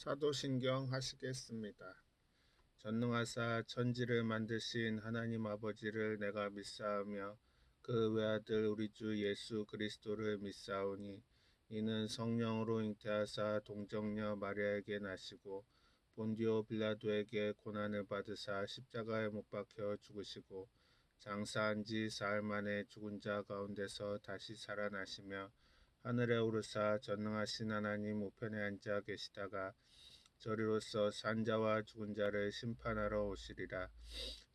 사도신경 하시겠습니다. 전능하사 천지를 만드신 하나님 아버지를 내가 믿사오며 그 외아들 우리 주 예수 그리스도를 믿사오니 이는 성령으로 잉태하사 동정녀 마리아에게 나시고 본디오 빌라도에게 고난을 받으사 십자가에 못 박혀 죽으시고 장사한 지 사흘 만에 죽은 자 가운데서 다시 살아나시며 하늘에 오르사 전능하신 하나님 우편에 앉아 계시다가 저리로서 산자와 죽은 자를 심판하러 오시리라.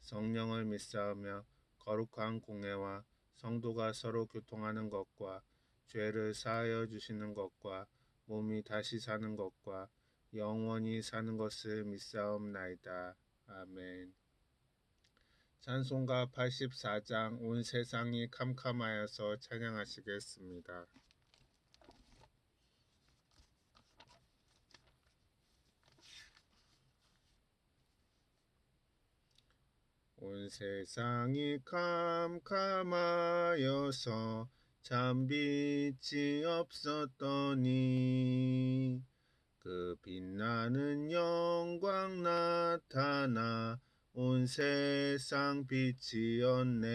성령을 믿사오며 거룩한 공회와 성도가 서로 교통하는 것과 죄를 사하여 주시는 것과 몸이 다시 사는 것과 영원히 사는 것을 믿사옵나이다. 아멘. 찬송가 84장 온 세상이 캄캄하여서 찬양하시겠습니다. 온 세상이 캄캄하여서 참 빛이 없었더니 그 빛나는 영광 나타나 온 세상 빛이었네.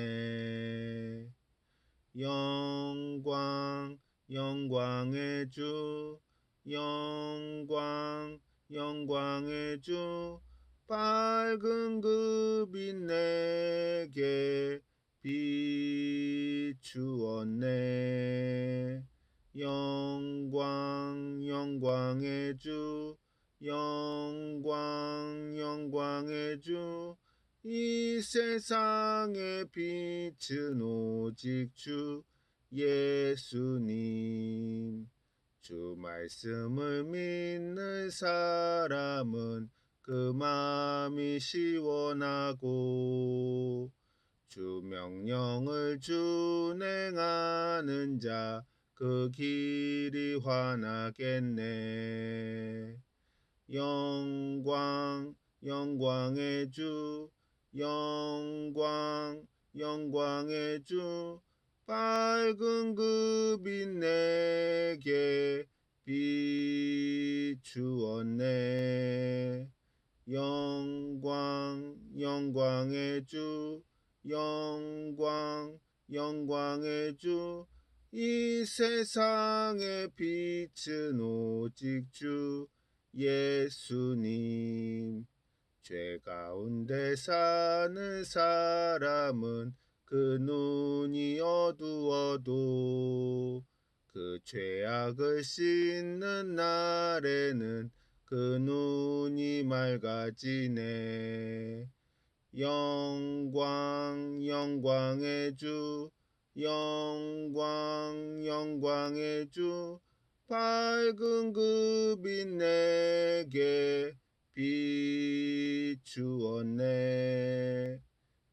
영광 영광의 주 영광 영광의 주 밝은 그 빛 내게 비추었네. 영광 영광의 주 영광 영광의 주 이 세상의 빛은 오직 주 예수님. 주 말씀을 믿는 사람은 그 마음이 시원하고 주 명령을 준행하는 자 그 길이 환하겠네. 영광 영광의 주 영광 영광의 주 밝은 그 빛 내게 비추었네. 영광 영광의 주 영광 영광의 주 이 세상의 빛은 오직 주 예수님. 죄 가운데 사는 사람은 그 눈이 어두워도 그 죄악을 씻는 날에는 그 눈이 맑아지네. 영광 영광의 주 영광 영광의 주 밝은 그 빛 내게 비추었네.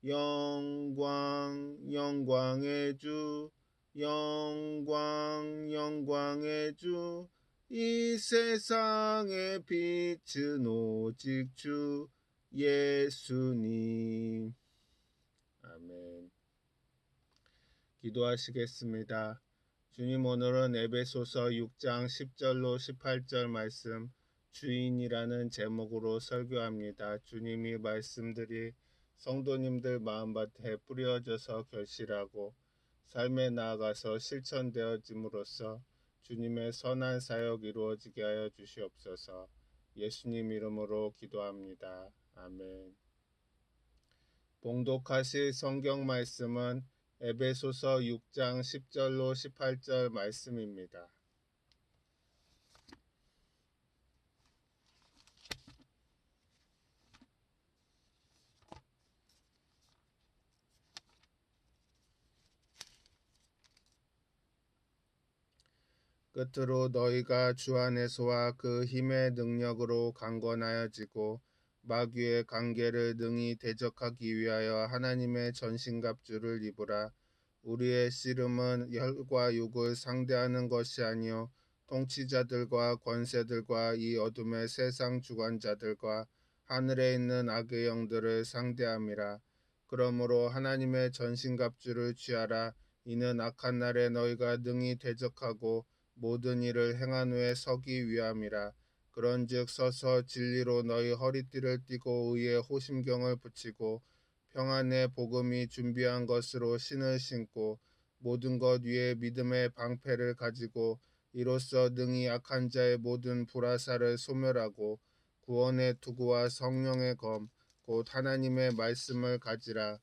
영광 영광의 주 영광 영광의 주 이 세상의 빛은 오직 주 예수님. 아멘. 기도하시겠습니다. 주님, 오늘은 에베소서 6장 10절로 18절 말씀 주인이라는 제목으로 설교합니다. 주님이 말씀들이 성도님들 마음밭에 뿌려져서 결실하고 삶에 나아가서 실천되어짐으로써 주님의 선한 사역 이루어지게 하여 주시옵소서. 예수님 이름으로 기도합니다. 아멘. 봉독하실 성경 말씀은 에베소서 6장 10절로 18절 말씀입니다. 끝으로 너희가 주 안에서와 그 힘의 능력으로 강건하여지고 마귀의 관계를 능히 대적하기 위하여 하나님의 전신갑주를 입으라. 우리의 씨름은 혈과 육을 상대하는 것이 아니요 통치자들과 권세들과 이 어둠의 세상 주관자들과 하늘에 있는 악의 영들을 상대함이라. 그러므로 하나님의 전신갑주를 취하라. 이는 악한 날에 너희가 능히 대적하고 모든 일을 행한 후에 서기 위함이라. 그런즉 서서 진리로 너희 허리띠를 띠고 의의 호심경을 붙이고 평안의 복음이 준비한 것으로 신을 신고 모든 것 위에 믿음의 방패를 가지고 이로써 능히 약한 자의 모든 불화살을 소멸하고 구원의 투구와 성령의 검 곧 하나님의 말씀을 가지라.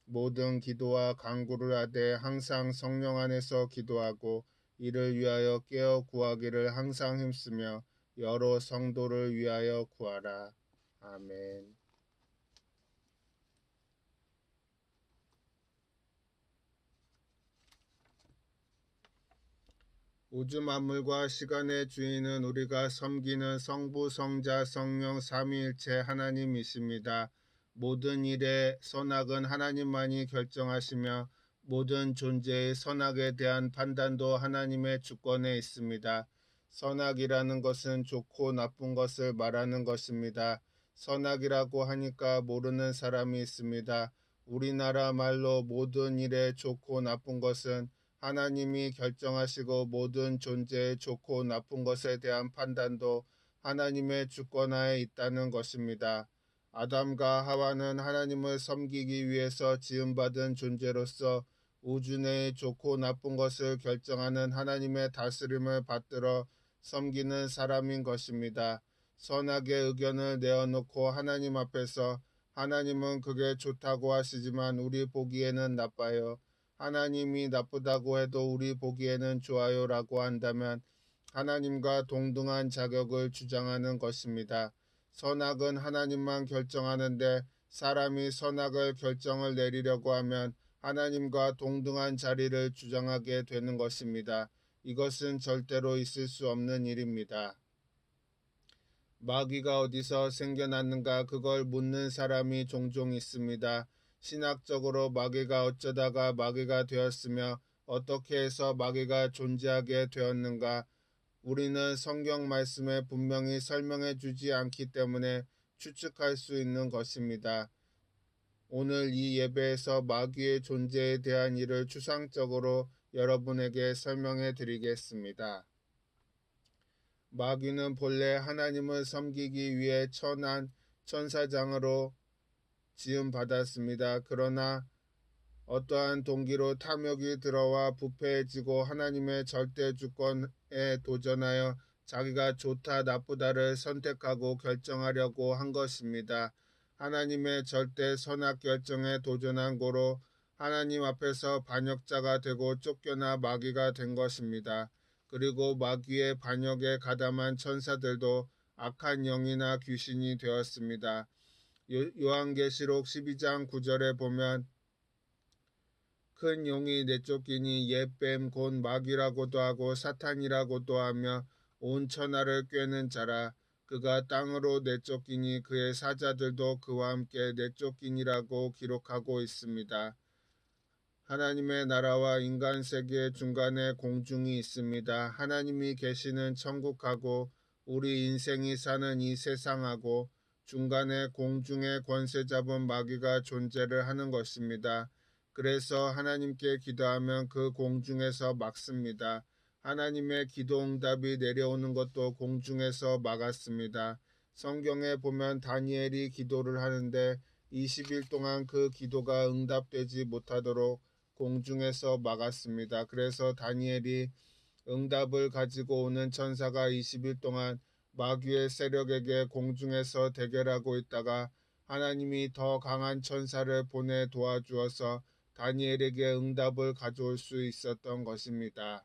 모든 기도와 간구를 하되 항상 성령 안에서 기도하고 이를 위하여 깨어 구하기를 항상 힘쓰며 여러 성도를 위하여 구하라. 아멘. 우주 만물과 시간의 주인은 우리가 섬기는 성부, 성자, 성령 삼위일체 하나님이십니다. 모든 일의 선악은 하나님만이 결정하시며 모든 존재의 선악에 대한 판단도 하나님의 주권에 있습니다. 선악이라는 것은 좋고 나쁜 것을 말하는 것입니다. 선악이라고 하니까 모르는 사람이 있습니다. 우리나라 말로 모든 일에 좋고 나쁜 것은 하나님이 결정하시고 모든 존재의 좋고 나쁜 것에 대한 판단도 하나님의 주권하에 있다는 것입니다. 아담과 하와는 하나님을 섬기기 위해서 지음받은 존재로서 우주 내의 좋고 나쁜 것을 결정하는 하나님의 다스림을 받들어 섬기는 사람인 것입니다. 선악의 의견을 내어놓고 하나님 앞에서 하나님은 그게 좋다고 하시지만 우리 보기에는 나빠요. 하나님이 나쁘다고 해도 우리 보기에는 좋아요라고 한다면 하나님과 동등한 자격을 주장하는 것입니다. 선악은 하나님만 결정하는데 사람이 선악을 결정을 내리려고 하면 하나님과 동등한 자리를 주장하게 되는 것입니다. 이것은 절대로 있을 수 없는 일입니다. 마귀가 어디서 생겨났는가 그걸 묻는 사람이 종종 있습니다. 신학적으로 마귀가 어쩌다가 마귀가 되었으며 어떻게 해서 마귀가 존재하게 되었는가 우리는 성경 말씀에 분명히 설명해 주지 않기 때문에 추측할 수 있는 것입니다. 오늘 이 예배에서 마귀의 존재에 대한 일을 추상적으로 여러분에게 설명해 드리겠습니다. 마귀는 본래 하나님을 섬기기 위해 천한 천사장으로 지음받았습니다. 그러나 어떠한 동기로 탐욕이 들어와 부패해지고 하나님의 절대 주권에 도전하여 자기가 좋다 나쁘다를 선택하고 결정하려고 한 것입니다. 하나님의 절대 선악 결정에 도전한 고로 하나님 앞에서 반역자가 되고 쫓겨나 마귀가 된 것입니다. 그리고 마귀의 반역에 가담한 천사들도 악한 영이나 귀신이 되었습니다. 요한계시록 12장 9절에 보면 큰 용이 내쫓기니 옛뱀 곧 마귀라고도 하고 사탄이라고도 하며 온 천하를 꿰는 자라. 그가 땅으로 내쫓기니 그의 사자들도 그와 함께 내쫓기니라고 기록하고 있습니다. 하나님의 나라와 인간 세계의 중간에 공중이 있습니다. 하나님이 계시는 천국하고 우리 인생이 사는 이 세상하고 중간에 공중의 권세 잡은 마귀가 존재를 하는 것입니다. 그래서 하나님께 기도하면 그 공중에서 막습니다. 하나님의 기도 응답이 내려오는 것도 공중에서 막았습니다. 성경에 보면 다니엘이 기도를 하는데 20일 동안 그 기도가 응답되지 못하도록 공중에서 막았습니다. 그래서 다니엘이 응답을 가지고 오는 천사가 20일 동안 마귀의 세력에게 공중에서 대결하고 있다가 하나님이 더 강한 천사를 보내 도와주어서 다니엘에게 응답을 가져올 수 있었던 것입니다.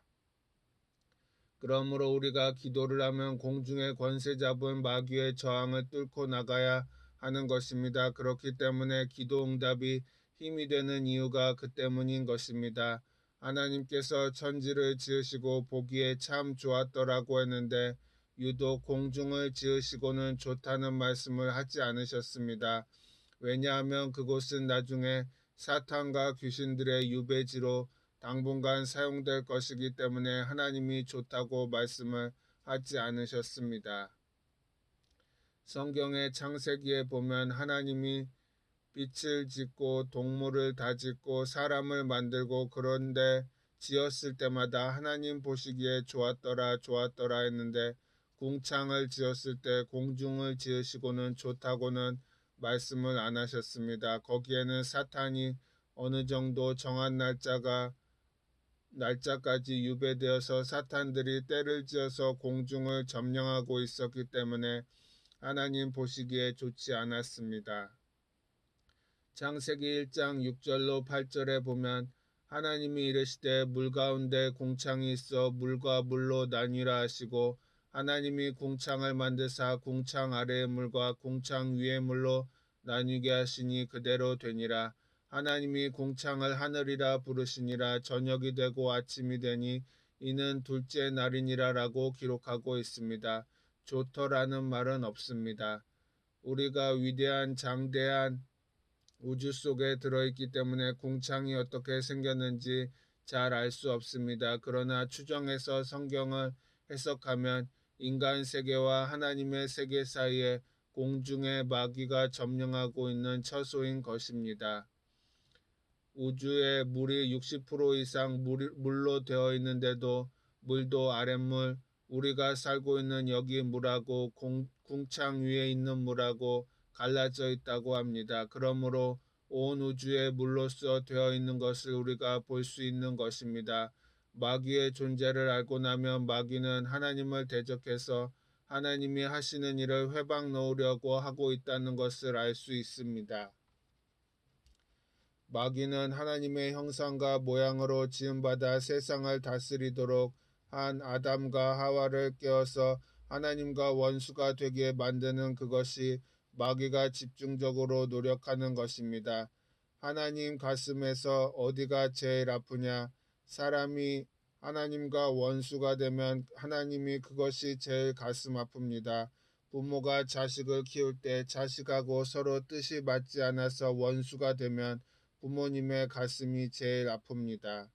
그러므로 우리가 기도를 하면 공중의 권세 잡은 마귀의 저항을 뚫고 나가야 하는 것입니다. 그렇기 때문에 기도 응답이 힘이 되는 이유가 그 때문인 것입니다. 하나님께서 천지를 지으시고 보기에 참 좋았더라고 했는데 유독 공중을 지으시고는 좋다는 말씀을 하지 않으셨습니다. 왜냐하면 그곳은 나중에 사탄과 귀신들의 유배지로 당분간 사용될 것이기 때문에 하나님이 좋다고 말씀을 하지 않으셨습니다. 성경의 창세기에 보면 하나님이 빛을 짓고 동물을 다 짓고 사람을 만들고 그런데 지었을 때마다 하나님 보시기에 좋았더라 좋았더라 했는데 궁창을 지었을 때 공중을 지으시고는 좋다고는 말씀을 안 하셨습니다. 거기에는 사탄이 어느 정도 정한 날짜까지 유배되어서 사탄들이 때를 지어서 공중을 점령하고 있었기 때문에 하나님 보시기에 좋지 않았습니다. 창세기 1장 6절로 8절에 보면 하나님이 이르시되 물 가운데 궁창이 있어 물과 물로 나뉘라 하시고 하나님이 궁창을 만드사 궁창 아래의 물과 궁창 위의 물로 나뉘게 하시니 그대로 되니라. 하나님이 궁창을 하늘이라 부르시니라. 저녁이 되고 아침이 되니 이는 둘째 날이니라라고 기록하고 있습니다. 좋더라는 말은 없습니다. 우리가 위대한 장대한 우주 속에 들어있기 때문에 궁창이 어떻게 생겼는지 잘 알 수 없습니다. 그러나 추정해서 성경을 해석하면 인간 세계와 하나님의 세계 사이에 공중의 마귀가 점령하고 있는 처소인 것입니다. 우주의 물이 60% 이상 물로 되어 있는데도 물도 아랫물, 우리가 살고 있는 여기 물하고 궁창 위에 있는 물하고 갈라져 있다고 합니다. 그러므로 온 우주에 물로써 되어 있는 것을 우리가 볼 수 있는 것입니다. 마귀의 존재를 알고 나면 마귀는 하나님을 대적해서 하나님이 하시는 일을 회방 놓으려고 하고 있다는 것을 알 수 있습니다. 마귀는 하나님의 형상과 모양으로 지음받아 세상을 다스리도록 한 아담과 하와를 깨어서 하나님과 원수가 되게 만드는 그것이 마귀가 집중적으로 노력하는 것입니다. 하나님 가슴에서 어디가 제일 아프냐? 사람이 하나님과 원수가 되면 하나님이 그것이 제일 가슴 아픕니다. 부모가 자식을 키울 때 자식하고 서로 뜻이 맞지 않아서 원수가 되면 부모님의 가슴이 제일 아픕니다.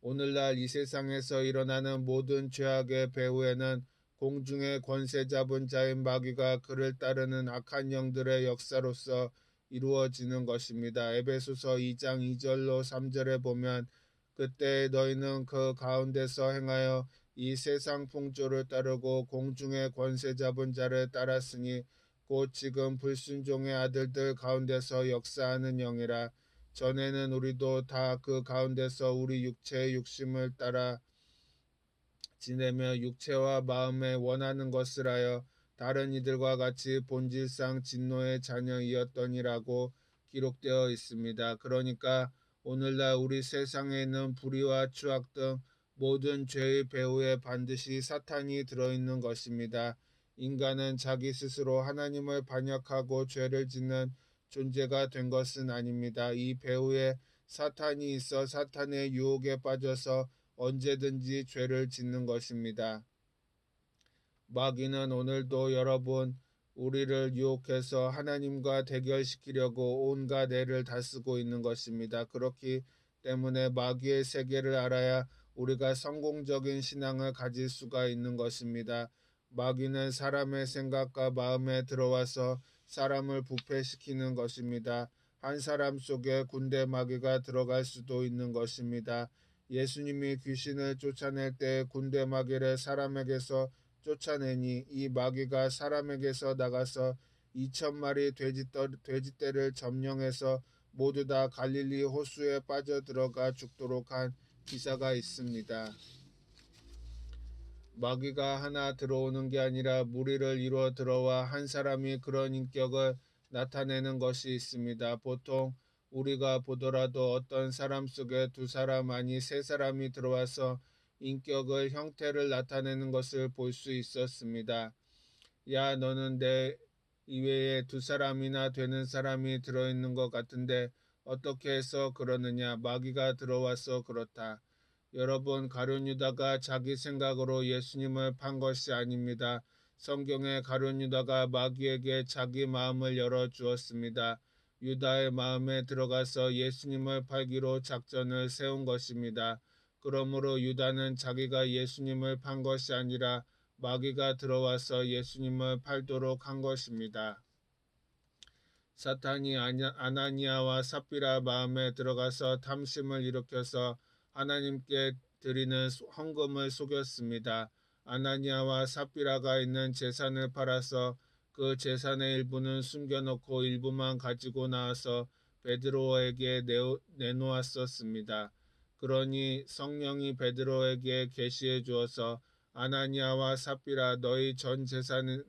오늘날 이 세상에서 일어나는 모든 죄악의 배후에는 공중의 권세 잡은 자인 마귀가 그를 따르는 악한 영들의 역사로서 이루어지는 것입니다. 에베소서 2장 2절로 3절에 보면 그때 너희는 그 가운데서 행하여 이 세상 풍조를 따르고 공중의 권세 잡은 자를 따랐으니 곧 지금 불순종의 아들들 가운데서 역사하는 영이라. 전에는 우리도 다 그 가운데서 우리 육체의 욕심을 따라 지내며 육체와 마음에 원하는 것을 하여 다른 이들과 같이 본질상 진노의 자녀이었더니라고 기록되어 있습니다. 그러니까 오늘날 우리 세상에 있는 불의와 추악 등 모든 죄의 배후에 반드시 사탄이 들어있는 것입니다. 인간은 자기 스스로 하나님을 반역하고 죄를 짓는 존재가 된 것은 아닙니다. 이 배후에 사탄이 있어 사탄의 유혹에 빠져서 언제든지 죄를 짓는 것입니다. 마귀는 오늘도 여러분 우리를 유혹해서 하나님과 대결시키려고 온갖 애를 다 쓰고 있는 것입니다. 그렇기 때문에 마귀의 세계를 알아야 우리가 성공적인 신앙을 가질 수가 있는 것입니다. 마귀는 사람의 생각과 마음에 들어와서 사람을 부패시키는 것입니다. 한 사람 속에 군대 마귀가 들어갈 수도 있는 것입니다. 예수님이 귀신을 쫓아낼 때 군대 마귀를 사람에게서 쫓아내니 이 마귀가 사람에게서 나가서 2,000마리 돼지떼를 점령해서 모두 다 갈릴리 호수에 빠져들어가 죽도록 한 기사가 있습니다. 마귀가 하나 들어오는 게 아니라 무리를 이루어 들어와 한 사람이 그런 인격을 나타내는 것이 있습니다. 보통 우리가 보더라도 어떤 사람 속에 두 사람 아니 세 사람이 들어와서 인격을 형태를 나타내는 것을 볼 수 있었습니다. 야, 너는 내 이외에 두 사람이나 되는 사람이 들어있는 것 같은데 어떻게 해서 그러느냐? 마귀가 들어와서 그렇다. 여러분, 가룟 유다가 자기 생각으로 예수님을 판 것이 아닙니다. 성경에 가룟 유다가 마귀에게 자기 마음을 열어주었습니다. 유다의 마음에 들어가서 예수님을 팔기로 작전을 세운 것입니다. 그러므로 유다는 자기가 예수님을 판 것이 아니라 마귀가 들어와서 예수님을 팔도록 한 것입니다. 사탄이 아나니아와 삽비라 마음에 들어가서 탐심을 일으켜서 하나님께 드리는 헌금을 속였습니다. 아나니아와 삽비라가 있는 재산을 팔아서 그 재산의 일부는 숨겨놓고 일부만 가지고 나와서 베드로에게 내놓았었습니다. 그러니 성령이 베드로에게 계시해 주어서 아나니아와 삽비라 너희 전 재산을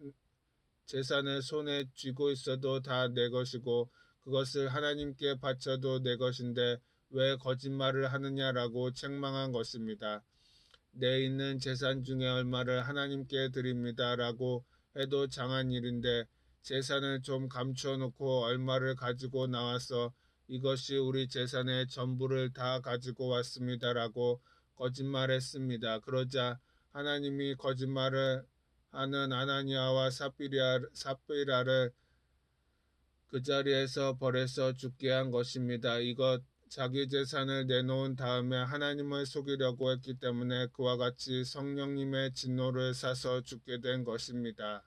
손에 쥐고 있어도 다 내 것이고 그것을 하나님께 바쳐도 내 것인데 왜 거짓말을 하느냐라고 책망한 것입니다. 내 있는 재산 중에 얼마를 하나님께 드립니다라고 해도 장한 일인데 재산을 좀 감추어 놓고 얼마를 가지고 나와서 이것이 우리 재산의 전부를 다 가지고 왔습니다라고 거짓말했습니다. 그러자 하나님이 거짓말을 하는 아나니아와 삽비라를 그 자리에서 벌에서 죽게 한 것입니다. 이것 자기 재산을 내놓은 다음에 하나님을 속이려고 했기 때문에 그와 같이 성령님의 진노를 사서 죽게 된 것입니다.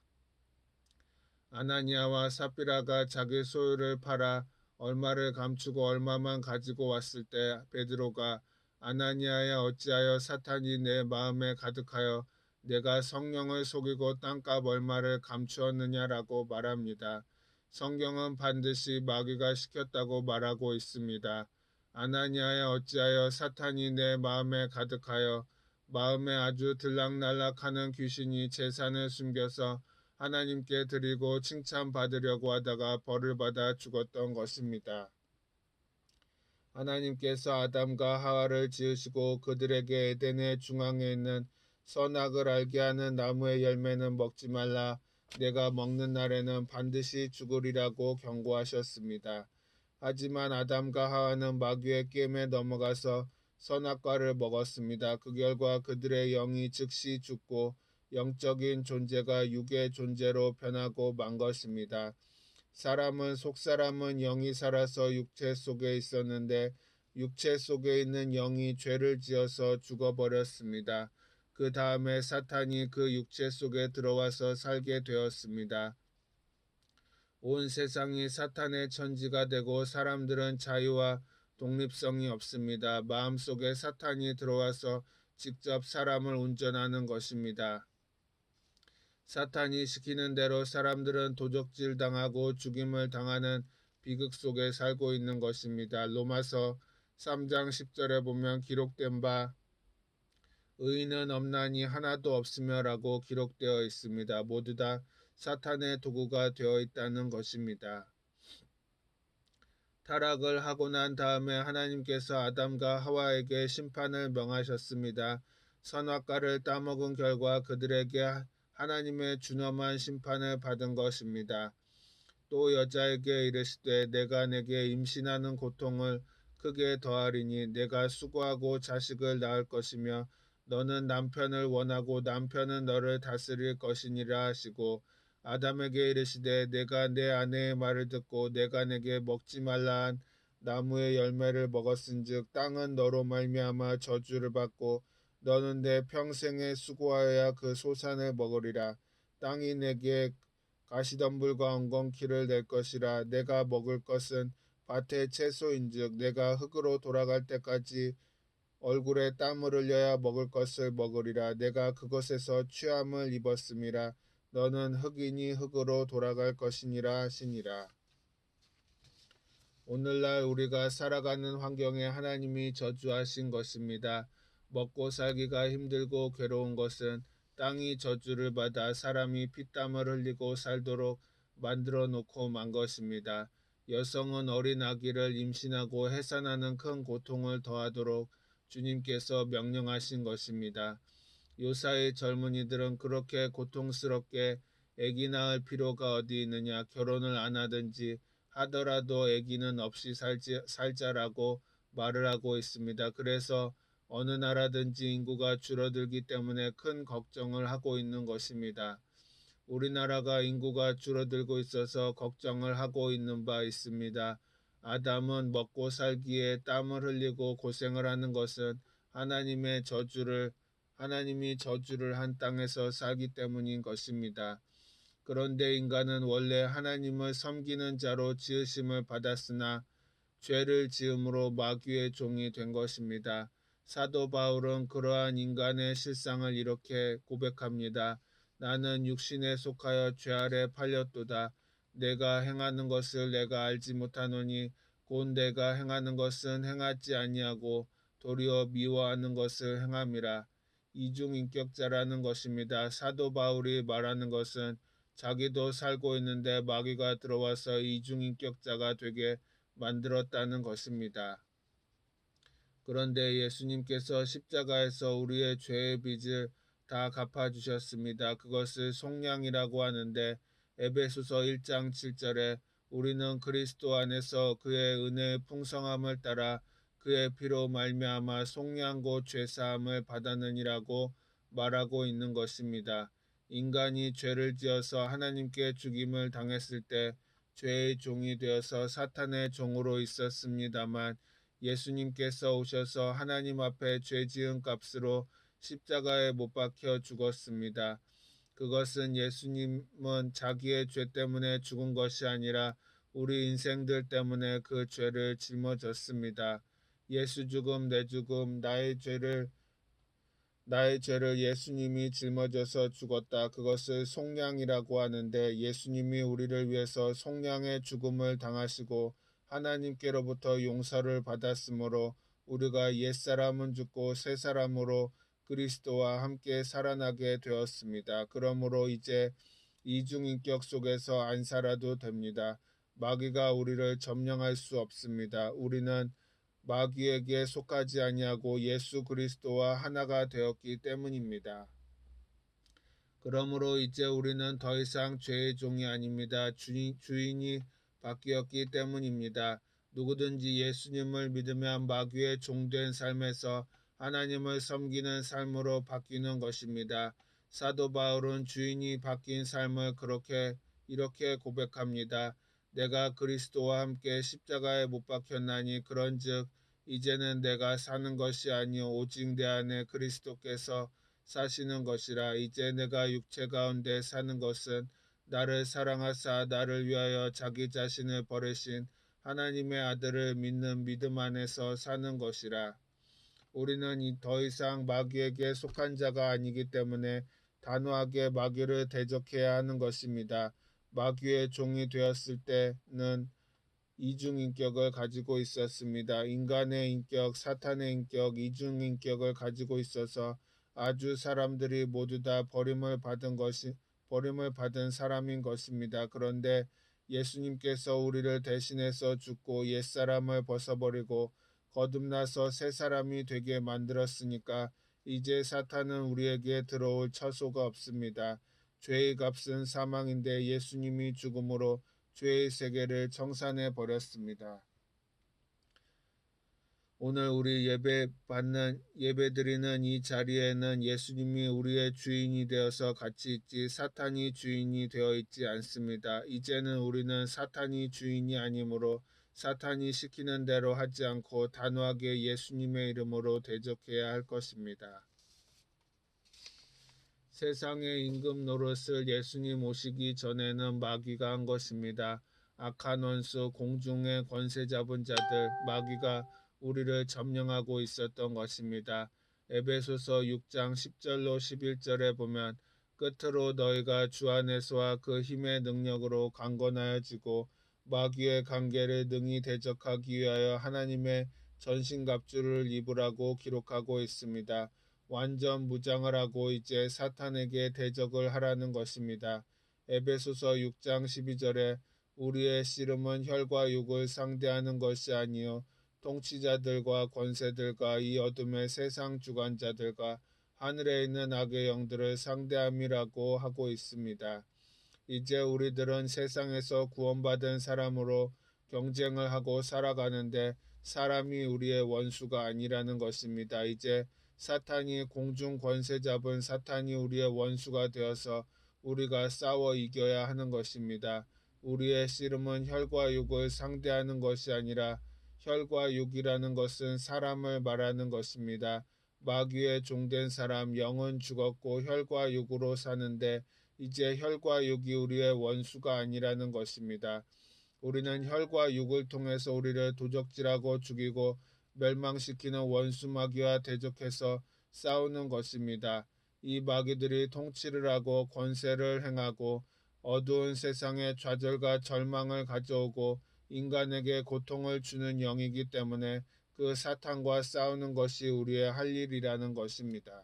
아나니아와 삽비라가 자기 소유를 팔아 얼마를 감추고 얼마만 가지고 왔을 때 베드로가 아나니아야 어찌하여 사탄이 내 마음에 가득하여 내가 성령을 속이고 땅값 얼마를 감추었느냐라고 말합니다. 성경은 반드시 마귀가 시켰다고 말하고 있습니다. 아나니아야 어찌하여 사탄이 내 마음에 가득하여 마음에 아주 들락날락하는 귀신이 재산을 숨겨서 하나님께 드리고 칭찬받으려고 하다가 벌을 받아 죽었던 것입니다. 하나님께서 아담과 하와를 지으시고 그들에게 에덴의 중앙에 있는 선악을 알게 하는 나무의 열매는 먹지 말라 내가 먹는 날에는 반드시 죽으리라고 경고하셨습니다. 하지만 아담과 하와는 마귀의 게임에 넘어가서 선악과를 먹었습니다. 그 결과 그들의 영이 즉시 죽고 영적인 존재가 육의 존재로 변하고 만 것입니다. 속사람은 영이 살아서 육체 속에 있었는데 육체 속에 있는 영이 죄를 지어서 죽어버렸습니다. 그 다음에 사탄이 그 육체 속에 들어와서 살게 되었습니다. 온 세상이 사탄의 천지가 되고 사람들은 자유와 독립성이 없습니다. 마음속에 사탄이 들어와서 직접 사람을 운전하는 것입니다. 사탄이 시키는 대로 사람들은 도적질 당하고 죽임을 당하는 비극 속에 살고 있는 것입니다. 로마서 3장 10절에 보면 기록된 바 의인은 없나니 하나도 없으며라고 기록되어 있습니다. 모두 다 사탄의 도구가 되어 있다는 것입니다. 타락을 하고 난 다음에 하나님께서 아담과 하와에게 심판을 명하셨습니다. 선악과를 따먹은 결과 그들에게 하나님의 준엄한 심판을 받은 것입니다. 또 여자에게 이르시되 내가 내게 임신하는 고통을 크게 더하리니 내가 수고하고 자식을 낳을 것이며 너는 남편을 원하고 남편은 너를 다스릴 것이니라 하시고 아담에게 이르시되 내가 내 아내의 말을 듣고 내가 내게 먹지 말라 한 나무의 열매를 먹었은즉 땅은 너로 말미암아 저주를 받고 너는 내 평생에 수고하여야 그 소산을 먹으리라. 땅이 내게 가시덤불과 엉겅퀴를 낼 것이라. 내가 먹을 것은 밭의 채소인즉 내가 흙으로 돌아갈 때까지 얼굴에 땀을 흘려야 먹을 것을 먹으리라. 내가 그것에서 취함을 입었음이라. 너는 흙이니 흙으로 돌아갈 것이니라 하시니라. 오늘날 우리가 살아가는 환경에 하나님이 저주하신 것입니다. 먹고 살기가 힘들고 괴로운 것은 땅이 저주를 받아 사람이 피땀을 흘리고 살도록 만들어 놓고 만 것입니다. 여성은 어린 아기를 임신하고 해산하는 큰 고통을 더하도록 주님께서 명령하신 것입니다. 요사이 젊은이들은 그렇게 고통스럽게 아기 낳을 필요가 어디 있느냐. 결혼을 안 하든지 하더라도 아기는 없이 살자라고 말을 하고 있습니다. 그래서 어느 나라든지 인구가 줄어들기 때문에 큰 걱정을 하고 있는 것입니다. 우리나라가 인구가 줄어들고 있어서 걱정을 하고 있는 바 있습니다. 아담은 먹고 살기에 땀을 흘리고 고생을 하는 것은 하나님이 저주를 한 땅에서 살기 때문인 것입니다. 그런데 인간은 원래 하나님을 섬기는 자로 지으심을 받았으나 죄를 지음으로 마귀의 종이 된 것입니다. 사도 바울은 그러한 인간의 실상을 이렇게 고백합니다. 나는 육신에 속하여 죄 아래 팔렸도다. 내가 행하는 것을 내가 알지 못하노니 곧 내가 행하는 것은 행하지 아니하고 도리어 미워하는 것을 행함이라. 이중인격자라는 것입니다. 사도 바울이 말하는 것은 자기도 살고 있는데 마귀가 들어와서 이중인격자가 되게 만들었다는 것입니다. 그런데 예수님께서 십자가에서 우리의 죄의 빚을 다 갚아주셨습니다. 그것을 속량이라고 하는데 에베소서 1장 7절에 우리는 그리스도 안에서 그의 은혜의 풍성함을 따라 그의 피로 말미암아 속량고 죄사함을 받았느니라고 말하고 있는 것입니다. 인간이 죄를 지어서 하나님께 죽임을 당했을 때 죄의 종이 되어서 사탄의 종으로 있었습니다만 예수님께서 오셔서 하나님 앞에 죄 지은 값으로 십자가에 못 박혀 죽었습니다. 그것은 예수님은 자기의 죄 때문에 죽은 것이 아니라 우리 인생들 때문에 그 죄를 짊어졌습니다. 예수 죽음, 내 죽음, 나의 죄를 예수님이 짊어져서 죽었다. 그것을 속량이라고 하는데 예수님이 우리를 위해서 속량의 죽음을 당하시고 하나님께로부터 용서를 받았으므로 우리가 옛사람은 죽고 새사람으로 그리스도와 함께 살아나게 되었습니다. 그러므로 이제 이중인격 속에서 안 살아도 됩니다. 마귀가 우리를 점령할 수 없습니다. 우리는 마귀에게 속하지 아니하고 예수 그리스도와 하나가 되었기 때문입니다. 그러므로 이제 우리는 더 이상 죄의 종이 아닙니다. 주인이 바뀌었기 때문입니다. 누구든지 예수님을 믿으면 마귀의 종된 삶에서 하나님을 섬기는 삶으로 바뀌는 것입니다. 사도 바울은 주인이 바뀐 삶을 이렇게 고백합니다. 내가 그리스도와 함께 십자가에 못 박혔나니 그런즉 이제는 내가 사는 것이 아니요 오직 내 안에 그리스도께서 사시는 것이라. 이제 내가 육체 가운데 사는 것은 나를 사랑하사 나를 위하여 자기 자신을 버리신 하나님의 아들을 믿는 믿음 안에서 사는 것이라. 우리는 더 이상 마귀에게 속한 자가 아니기 때문에 단호하게 마귀를 대적해야 하는 것입니다. 마귀의 종이 되었을 때는 이중인격을 가지고 있었습니다. 인간의 인격, 사탄의 인격, 이중인격을 가지고 있어서 아주 사람들이 모두 다 버림을 받은 사람인 것입니다. 그런데 예수님께서 우리를 대신해서 죽고 옛사람을 벗어버리고 거듭나서 새 사람이 되게 만들었으니까 이제 사탄은 우리에게 들어올 처소가 없습니다. 죄의 값은 사망인데 예수님이 죽음으로 죄의 세계를 청산해 버렸습니다. 오늘 우리 예배드리는 이 자리에는 예수님이 우리의 주인이 되어서 같이 있지 사탄이 주인이 되어 있지 않습니다. 이제는 우리는 사탄이 주인이 아니므로 사탄이 시키는 대로 하지 않고 단호하게 예수님의 이름으로 대적해야 할 것입니다. 세상의 임금 노릇을 예수님 오시기 전에는 마귀가 한 것입니다. 악한 원수, 공중의 권세 잡은 자들, 마귀가 우리를 점령하고 있었던 것입니다. 에베소서 6장 10절로 11절에 보면 끝으로 너희가 주 안에서와 그 힘의 능력으로 강건하여지고 마귀의 관계를 능히 대적하기 위하여 하나님의 전신갑주를 입으라고 기록하고 있습니다. 완전 무장을 하고 이제 사탄에게 대적을 하라는 것입니다. 에베소서 6장 12절에 우리의 씨름은 혈과 육을 상대하는 것이 아니요 통치자들과 권세들과 이 어둠의 세상 주관자들과 하늘에 있는 악의 영들을 상대함이라고 하고 있습니다. 이제 우리들은 세상에서 구원받은 사람으로 경쟁을 하고 살아가는데 사람이 우리의 원수가 아니라는 것입니다. 이제 사탄이 공중 권세 잡은 사탄이 우리의 원수가 되어서 우리가 싸워 이겨야 하는 것입니다. 우리의 씨름은 혈과 육을 상대하는 것이 아니라 혈과 육이라는 것은 사람을 말하는 것입니다. 마귀의 종된 사람 영은 죽었고 혈과 육으로 사는데 이제 혈과 육이 우리의 원수가 아니라는 것입니다. 우리는 혈과 육을 통해서 우리를 도적질하고 죽이고 멸망시키는 원수 마귀와 대적해서 싸우는 것입니다. 이 마귀들이 통치를 하고 권세를 행하고 어두운 세상에 좌절과 절망을 가져오고 인간에게 고통을 주는 영이기 때문에 그 사탄과 싸우는 것이 우리의 할 일이라는 것입니다.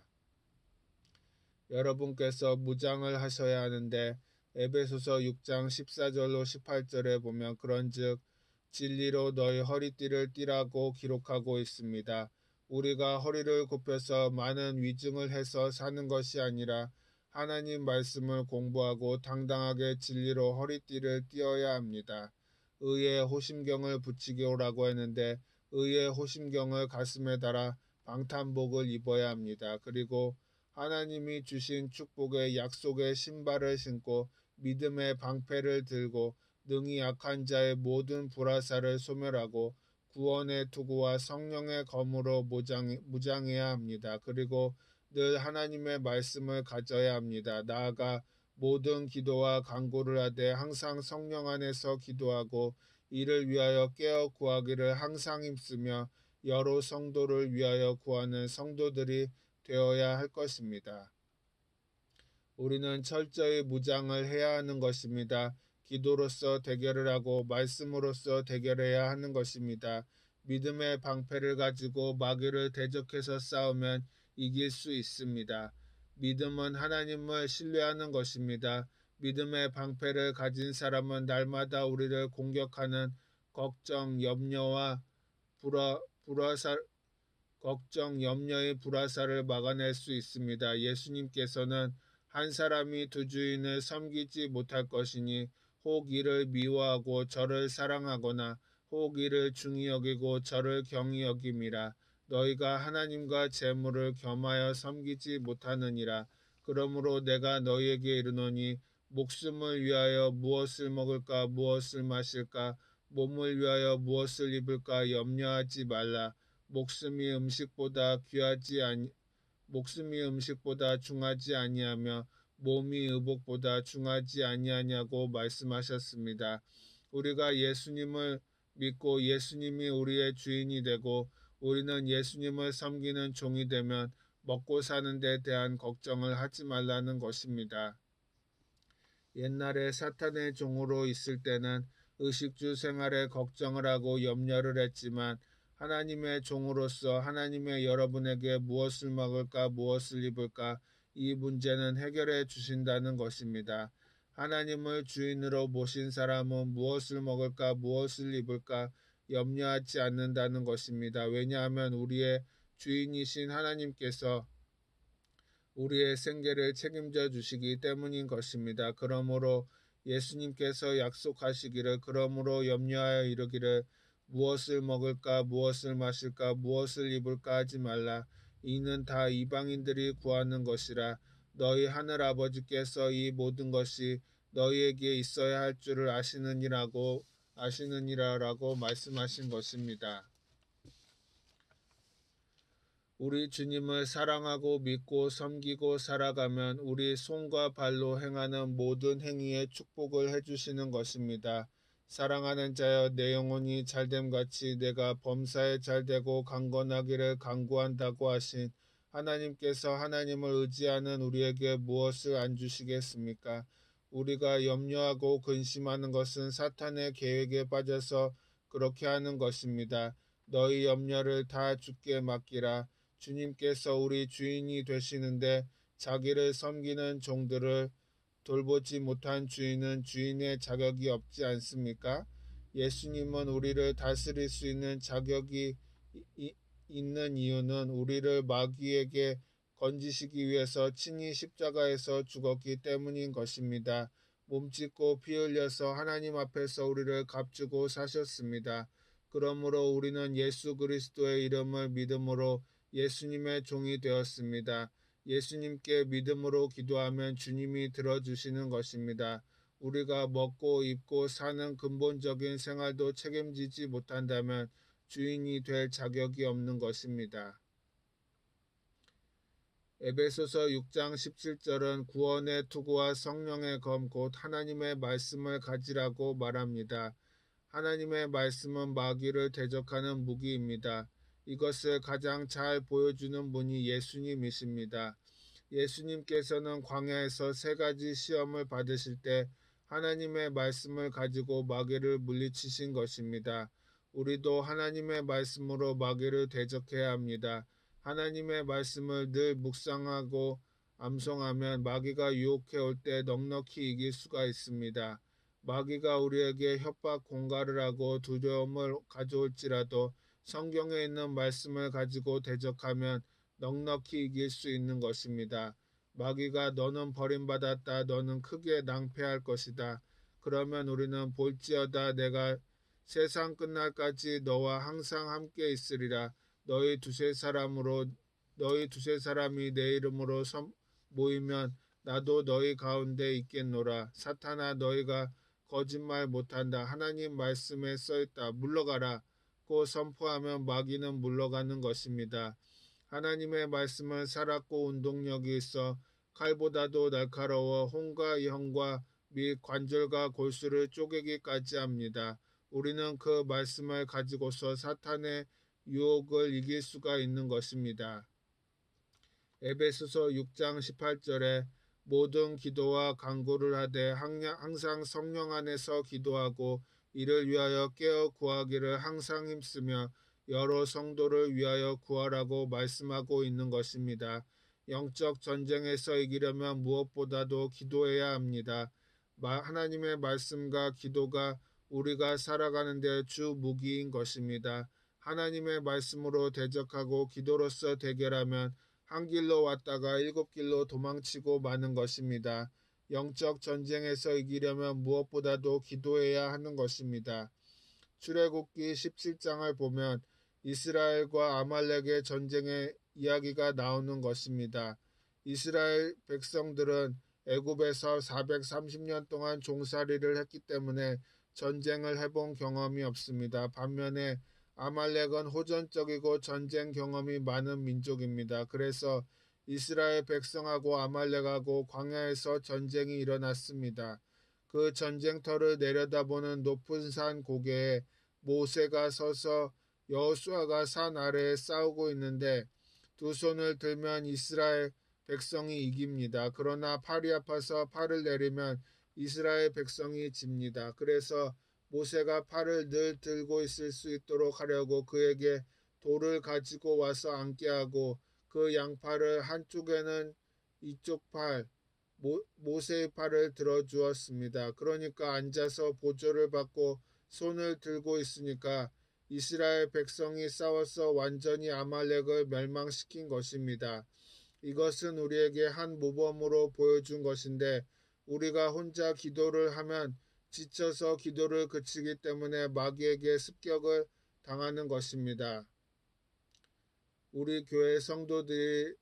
여러분께서 무장을 하셔야 하는데 에베소서 6장 14절로 18절에 보면 그런즉 진리로 너희 허리띠를 띠라고 기록하고 있습니다. 우리가 허리를 굽혀서 많은 위증을 해서 사는 것이 아니라 하나님 말씀을 공부하고 당당하게 진리로 허리띠를 띠어야 합니다. 의의 호심경을 붙이고라고 했는데 의의 호심경을 가슴에 달아 방탄복을 입어야 합니다. 그리고 하나님이 주신 축복의 약속의 신발을 신고 믿음의 방패를 들고 능히 약한 자의 모든 불화살을 소멸하고 구원의 투구와 성령의 검으로 무장해야 합니다. 그리고 늘 하나님의 말씀을 가져야 합니다. 나아가 모든 기도와 간구를 하되 항상 성령 안에서 기도하고 이를 위하여 깨어 구하기를 항상 힘쓰며 여러 성도를 위하여 구하는 성도들이 되어야 할 것입니다. 우리는 철저히 무장을 해야 하는 것입니다. 기도로서 대결을 하고 말씀으로서 대결해야 하는 것입니다. 믿음의 방패를 가지고 마귀를 대적해서 싸우면 이길 수 있습니다. 믿음은 하나님을 신뢰하는 것입니다. 믿음의 방패를 가진 사람은 날마다 우리를 공격하는 걱정, 염려와 염려의 불화살을 막아낼 수 있습니다. 예수님께서는 한 사람이 두 주인을 섬기지 못할 것이니 혹 이를 미워하고 저를 사랑하거나 혹 이를 중히 여기고 저를 경히 여김이라. 너희가 하나님과 재물을 겸하여 섬기지 못하느니라. 그러므로 내가 너희에게 이르노니 목숨을 위하여 무엇을 먹을까 무엇을 마실까 몸을 위하여 무엇을 입을까 염려하지 말라. 목숨이 음식보다 중하지 아니하며 몸이 의복보다 중하지 아니하냐고 말씀하셨습니다. 우리가 예수님을 믿고 예수님이 우리의 주인이 되고 우리는 예수님을 섬기는 종이 되면 먹고 사는 데 대한 걱정을 하지 말라는 것입니다. 옛날에 사탄의 종으로 있을 때는 의식주 생활에 걱정을 하고 염려를 했지만 하나님의 종으로서 하나님의 여러분에게 무엇을 먹을까 무엇을 입을까 이 문제는 해결해 주신다는 것입니다. 하나님을 주인으로 모신 사람은 무엇을 먹을까 무엇을 입을까 염려하지 않는다는 것입니다. 왜냐하면 우리의 주인이신 하나님께서 우리의 생계를 책임져 주시기 때문인 것입니다. 그러므로 예수님께서 약속하시기를 그러므로 염려하여 이르기를 무엇을 먹을까 무엇을 마실까 무엇을 입을까 하지 말라. 이는 다 이방인들이 구하는 것이라. 너희 하늘 아버지께서 이 모든 것이 너희에게 있어야 할 줄을 아시느니라라고 말씀하신 것입니다. 우리 주님을 사랑하고 믿고 섬기고 살아가면 우리 손과 발로 행하는 모든 행위에 축복을 해주시는 것입니다. 사랑하는 자여 내 영혼이 잘됨같이 내가 범사에 잘되고 강건하기를 간구한다고 하신 하나님께서 하나님을 의지하는 우리에게 무엇을 안 주시겠습니까? 우리가 염려하고 근심하는 것은 사탄의 계획에 빠져서 그렇게 하는 것입니다. 너희 염려를 다 주께 맡기라. 주님께서 우리 주인이 되시는데 자기를 섬기는 종들을 돌보지 못한 주인은 주인의 자격이 없지 않습니까? 예수님은 우리를 다스릴 수 있는 자격이 있는 이유는 우리를 마귀에게 건지시기 위해서 친히 십자가에서 죽었기 때문인 것입니다. 몸짓고 피 흘려서 하나님 앞에서 우리를 값주고 사셨습니다. 그러므로 우리는 예수 그리스도의 이름을 믿음으로 예수님의 종이 되었습니다. 예수님께 믿음으로 기도하면 주님이 들어주시는 것입니다. 우리가 먹고 입고 사는 근본적인 생활도 책임지지 못한다면 주인이 될 자격이 없는 것입니다. 에베소서 6장 17절은 구원의 투구와 성령의 검 곧 하나님의 말씀을 가지라고 말합니다. 하나님의 말씀은 마귀를 대적하는 무기입니다. 이것을 가장 잘 보여주는 분이 예수님이십니다. 예수님께서는 광야에서 세 가지 시험을 받으실 때 하나님의 말씀을 가지고 마귀를 물리치신 것입니다. 우리도 하나님의 말씀으로 마귀를 대적해야 합니다. 하나님의 말씀을 늘 묵상하고 암송하면 마귀가 유혹해 올 때 넉넉히 이길 수가 있습니다. 마귀가 우리에게 협박 공갈을 하고 두려움을 가져올지라도 성경에 있는 말씀을 가지고 대적하면 넉넉히 이길 수 있는 것입니다. 마귀가 너는 버림받았다. 너는 크게 낭패할 것이다. 그러면 우리는 볼지어다 내가 세상 끝날까지 너와 항상 함께 있으리라. 너희 두세 사람이 내 이름으로 모이면 나도 너희 가운데 있겠노라. 사탄아 너희가 거짓말 못한다. 하나님 말씀에 써있다. 물러가라. 고 선포하면 마귀는 물러가는 것입니다. 하나님의 말씀은 살았고 운동력이 있어 칼보다도 날카로워 혼과 영과 및 관절과 골수를 쪼개기까지 합니다. 우리는 그 말씀을 가지고서 사탄의 유혹을 이길 수가 있는 것입니다. 에베소서 6장 18절에 모든 기도와 간구를 하되 항상 성령 안에서 기도하고 이를 위하여 깨어 구하기를 항상 힘쓰며 여러 성도를 위하여 구하라고 말씀하고 있는 것입니다. 영적 전쟁에서 이기려면 무엇보다도 기도해야 합니다. 하나님의 말씀과 기도가 우리가 살아가는 데 주 무기인 것입니다. 하나님의 말씀으로 대적하고 기도로서 대결하면 한 길로 왔다가 일곱 길로 도망치고 마는 것입니다. 영적 전쟁에서 이기려면 무엇보다도 기도해야 하는 것입니다. 출애굽기 17장을 보면 이스라엘과 아말렉의 전쟁의 이야기가 나오는 것입니다. 이스라엘 백성들은 애굽에서 430년 동안 종살이를 했기 때문에 전쟁을 해본 경험이 없습니다. 반면에 아말렉은 호전적이고 전쟁 경험이 많은 민족입니다. 그래서 이스라엘 백성하고 아말렉하고 광야에서 전쟁이 일어났습니다. 그 전쟁터를 내려다보는 높은 산 고개에 모세가 서서 여호수아가 산 아래에 싸우고 있는데 두 손을 들면 이스라엘 백성이 이깁니다. 그러나 팔이 아파서 팔을 내리면 이스라엘 백성이 집니다. 그래서 모세가 팔을 늘 들고 있을 수 있도록 하려고 그에게 돌을 가지고 와서 앉게 하고 그 양팔을 한쪽에는 이쪽 팔, 모세의 팔을 들어주었습니다. 그러니까 앉아서 보조를 받고 손을 들고 있으니까 이스라엘 백성이 싸워서 완전히 아말렉을 멸망시킨 것입니다. 이것은 우리에게 한 모범으로 보여준 것인데 우리가 혼자 기도를 하면 지쳐서 기도를 그치기 때문에 마귀에게 습격을 당하는 것입니다. 우리 교회 성도들이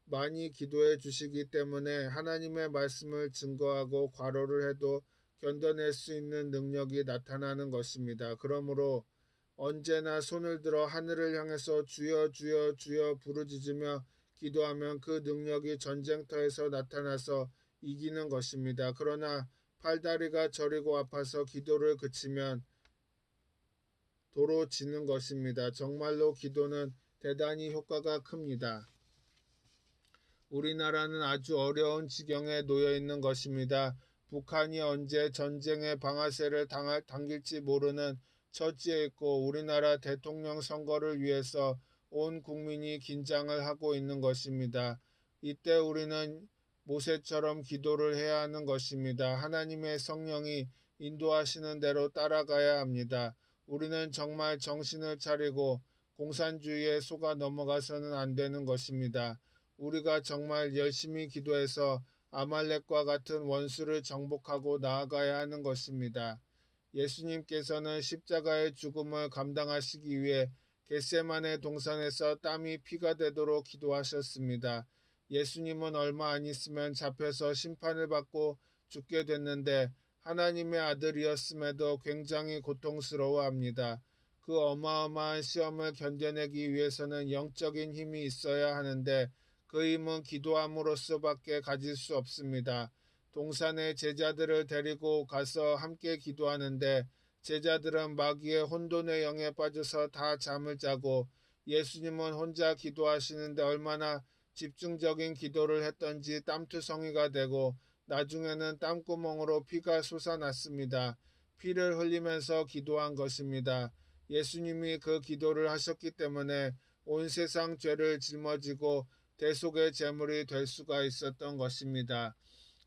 많이 기도해 주시기 때문에 하나님의 말씀을 증거하고 과로를 해도 견뎌낼 수 있는 능력이 나타나는 것입니다. 그러므로 언제나 손을 들어 하늘을 향해서 주여 주여 주여 부르짖으며 기도하면 그 능력이 전쟁터에서 나타나서 이기는 것입니다. 그러나 팔다리가 저리고 아파서 기도를 그치면 도로 지는 것입니다. 정말로 기도는 대단히 효과가 큽니다. 우리나라는 아주 어려운 지경에 놓여 있는 것입니다. 북한이 언제 전쟁의 방아쇠를 당길지 모르는 처지에 있고 우리나라 대통령 선거를 위해서 온 국민이 긴장을 하고 있는 것입니다. 이때 우리는 모세처럼 기도를 해야 하는 것입니다. 하나님의 성령이 인도하시는 대로 따라가야 합니다. 우리는 정말 정신을 차리고 공산주의에 속아 넘어가서는 안 되는 것입니다. 우리가 정말 열심히 기도해서 아말렉과 같은 원수를 정복하고 나아가야 하는 것입니다. 예수님께서는 십자가의 죽음을 감당하시기 위해 겟세마네 동산에서 땀이 피가 되도록 기도하셨습니다. 예수님은 얼마 안 있으면 잡혀서 심판을 받고 죽게 됐는데 하나님의 아들이었음에도 굉장히 고통스러워합니다. 그 어마어마한 시험을 견뎌내기 위해서는 영적인 힘이 있어야 하는데 그 힘은 기도함으로써밖에 가질 수 없습니다. 동산에 제자들을 데리고 가서 함께 기도하는데 제자들은 마귀의 혼돈의 영에 빠져서 다 잠을 자고 예수님은 혼자 기도하시는데 얼마나 집중적인 기도를 했던지 땀투성이가 되고 나중에는 땀구멍으로 피가 솟아났습니다. 피를 흘리면서 기도한 것입니다. 예수님이 그 기도를 하셨기 때문에 온 세상 죄를 짊어지고 대속의 제물이 될 수가 있었던 것입니다.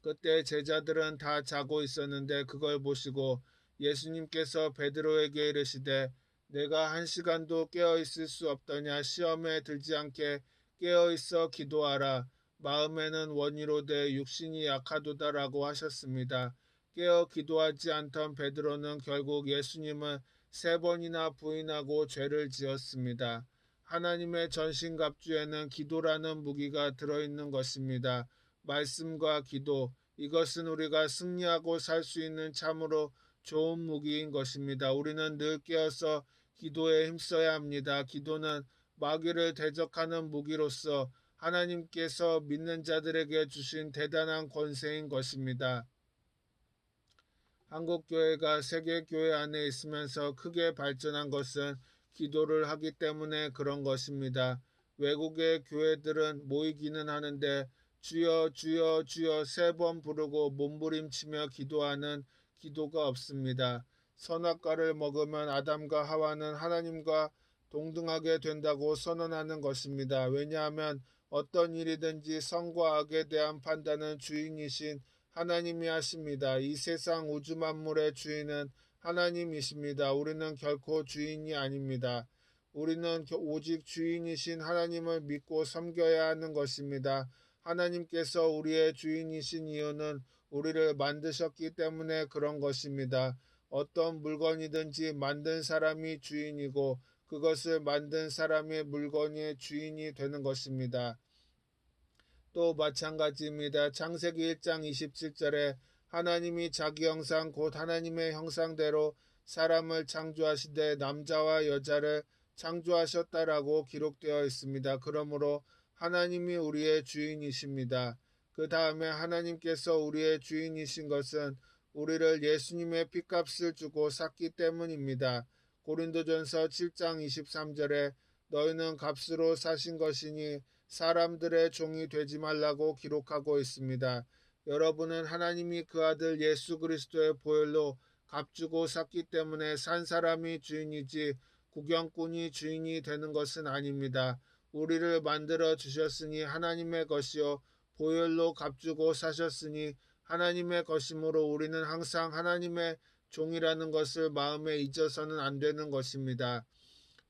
그때 제자들은 다 자고 있었는데 그걸 보시고 예수님께서 베드로에게 이르시되 내가 1시간도 깨어 있을 수 없더냐. 시험에 들지 않게 깨어 있어 기도하라. 마음에는 원이로되 육신이 약하도다라고 하셨습니다. 깨어 기도하지 않던 베드로는 결국 예수님은 3번이나 부인하고 죄를 지었습니다. 하나님의 전신갑주에는 기도라는 무기가 들어있는 것입니다. 말씀과 기도, 이것은 우리가 승리하고 살 수 있는 참으로 좋은 무기인 것입니다. 우리는 늘 깨어서 기도에 힘써야 합니다. 기도는 마귀를 대적하는 무기로서 하나님께서 믿는 자들에게 주신 대단한 권세인 것입니다. 한국교회가 세계교회 안에 있으면서 크게 발전한 것은 기도를 하기 때문에 그런 것입니다. 외국의 교회들은 모이기는 하는데 주여 주여 주여 3번 부르고 몸부림치며 기도하는 기도가 없습니다. 선악과를 먹으면 아담과 하와는 하나님과 동등하게 된다고 선언하는 것입니다. 왜냐하면 어떤 일이든지 선과 악에 대한 판단은 주인이신 하나님이 하십니다. 이 세상 우주 만물의 주인은 하나님이십니다. 우리는 결코 주인이 아닙니다. 우리는 오직 주인이신 하나님을 믿고 섬겨야 하는 것입니다. 하나님께서 우리의 주인이신 이유는 우리를 만드셨기 때문에 그런 것입니다. 어떤 물건이든지 만든 사람이 주인이고 그것을 만든 사람의 물건의 주인이 되는 것입니다. 또 마찬가지입니다. 창세기 1장 27절에 하나님이 자기 형상 곧 하나님의 형상대로 사람을 창조하시되 남자와 여자를 창조하셨다라고 기록되어 있습니다. 그러므로 하나님이 우리의 주인이십니다. 그 다음에 하나님께서 우리의 주인이신 것은 우리를 예수님의 핏값을 주고 샀기 때문입니다. 고린도전서 7장 23절에 너희는 값으로 사신 것이니 사람들의 종이 되지 말라고 기록하고 있습니다. 여러분은 하나님이 그 아들 예수 그리스도의 보혈로 값주고 샀기 때문에 산 사람이 주인이지 구경꾼이 주인이 되는 것은 아닙니다. 우리를 만들어 주셨으니 하나님의 것이요 보혈로 값주고 사셨으니 하나님의 것이므로 우리는 항상 하나님의 종이라는 것을 마음에 잊어서는 안 되는 것입니다.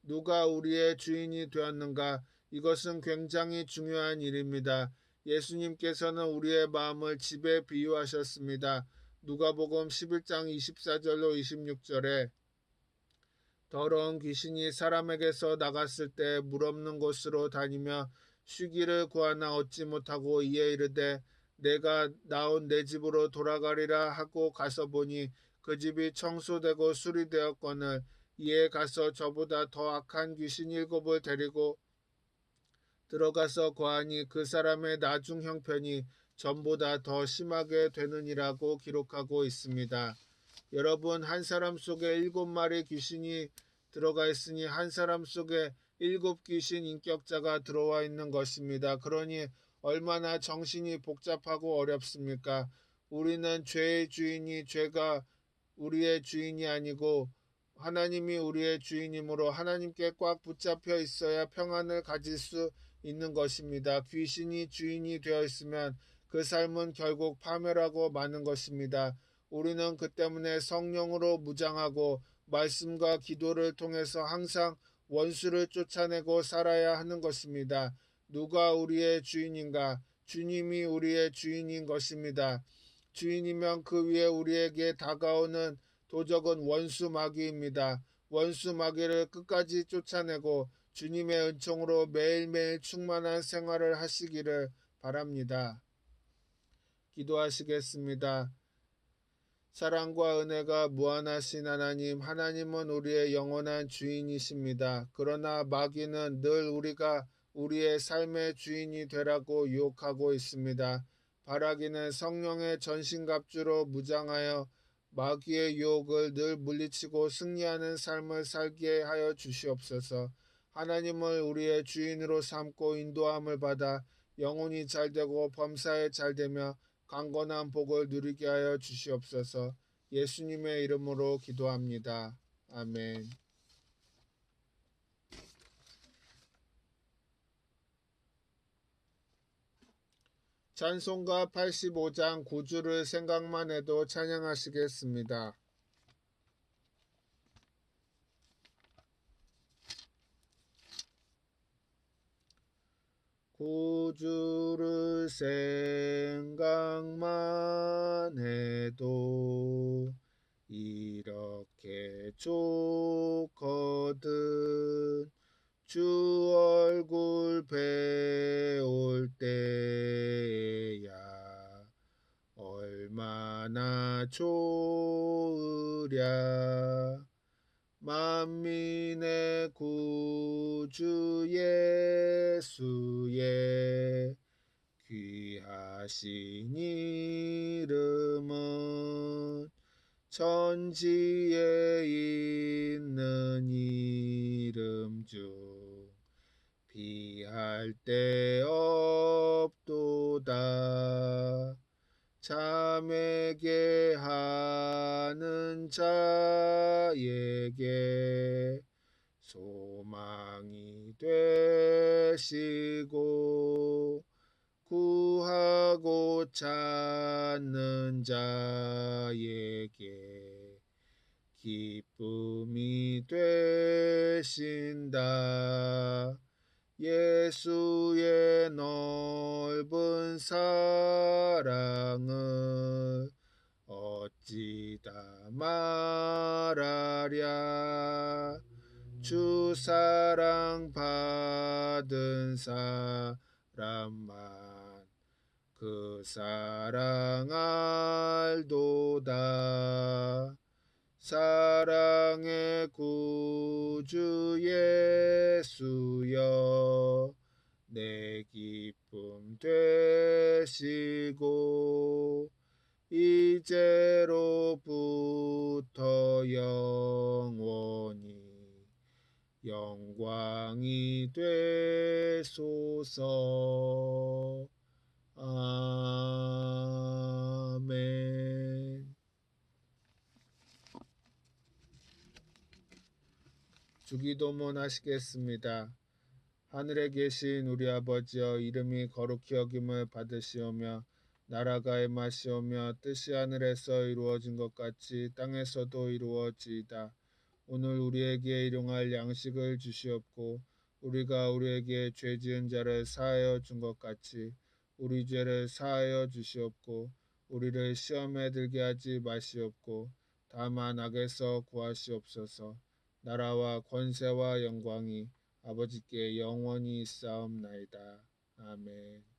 누가 우리의 주인이 되었는가? 이것은 굉장히 중요한 일입니다. 예수님께서는 우리의 마음을 집에 비유하셨습니다. 누가복음 11장 24절로 26절에 더러운 귀신이 사람에게서 나갔을 때 물 없는 곳으로 다니며 쉬기를 구하나 얻지 못하고 이에 이르되 내가 나온 내 집으로 돌아가리라 하고 가서 보니 그 집이 청소되고 수리되었거늘 이에 가서 저보다 더 악한 귀신 7을 데리고 들어가서 거하니 그 사람의 나중 형편이 전보다 더 심하게 되느니라고 기록하고 있습니다. 여러분, 한 사람 속에 7마리 귀신이 들어가 있으니 한 사람 속에 7귀신 인격자가 들어와 있는 것입니다. 그러니 얼마나 정신이 복잡하고 어렵습니까? 우리는 죄의 주인이 죄가 우리의 주인이 아니고 하나님이 우리의 주인이므로 하나님께 꽉 붙잡혀 있어야 평안을 가질 수 있는 것입니다. 귀신이 주인이 되어 있으면 그 삶은 결국 파멸하고 마는 것입니다. 우리는 그 때문에 성령으로 무장하고 말씀과 기도를 통해서 항상 원수를 쫓아내고 살아야 하는 것입니다. 누가 우리의 주인인가? 주님이 우리의 주인인 것입니다. 주인이면 그 위에 우리에게 다가오는 도적은 원수 마귀입니다. 원수 마귀를 끝까지 쫓아내고 주님의 은총으로 매일매일 충만한 생활을 하시기를 바랍니다. 기도하시겠습니다. 사랑과 은혜가 무한하신 하나님, 하나님은 우리의 영원한 주인이십니다. 그러나 마귀는 늘 우리가 우리의 삶의 주인이 되라고 유혹하고 있습니다. 바라기는 성령의 전신갑주로 무장하여 마귀의 유혹을 늘 물리치고 승리하는 삶을 살게 하여 주시옵소서. 하나님을 우리의 주인으로 삼고 인도함을 받아 영혼이 잘되고 범사에 잘되며 강건한 복을 누리게 하여 주시옵소서. 예수님의 이름으로 기도합니다. 아멘. 찬송가 85장 9주를 생각만 해도 찬양하시겠습니다. 구주를 생각만 해도 이렇게 좋거든. 주 얼굴 배울 때야 얼마나 좋으랴. 만민의 구주 예수의 귀하신 이름은 천지에 있는 이름 중 비할 데 없도다. 자매게 하는 자에게 소망이 되시고 구하고 찾는 자에게 기쁨이 되신다. 예수의 넓은 사랑을 어찌 다 말하랴. 주 사랑 받은 사람만 그 사랑 알도다. 사랑의 구주 예수여 내 기쁨 되시고 이제로부터 영원히 영광이 되소서. 아멘. 주기도문 하시겠습니다. 하늘에 계신 우리 아버지여, 이름이 거룩히 여김을 받으시오며 나라가 임하시오며 뜻이 하늘에서 이루어진 것 같이 땅에서도 이루어지이다. 오늘 우리에게 일용할 양식을 주시옵고 우리가 우리에게 죄 지은 자를 사하여 준 것 같이 우리 죄를 사하여 주시옵고 우리를 시험에 들게 하지 마시옵고 다만 악에서 구하시옵소서. 나라와 권세와 영광이 아버지께 영원히 있사옵나이다. 아멘.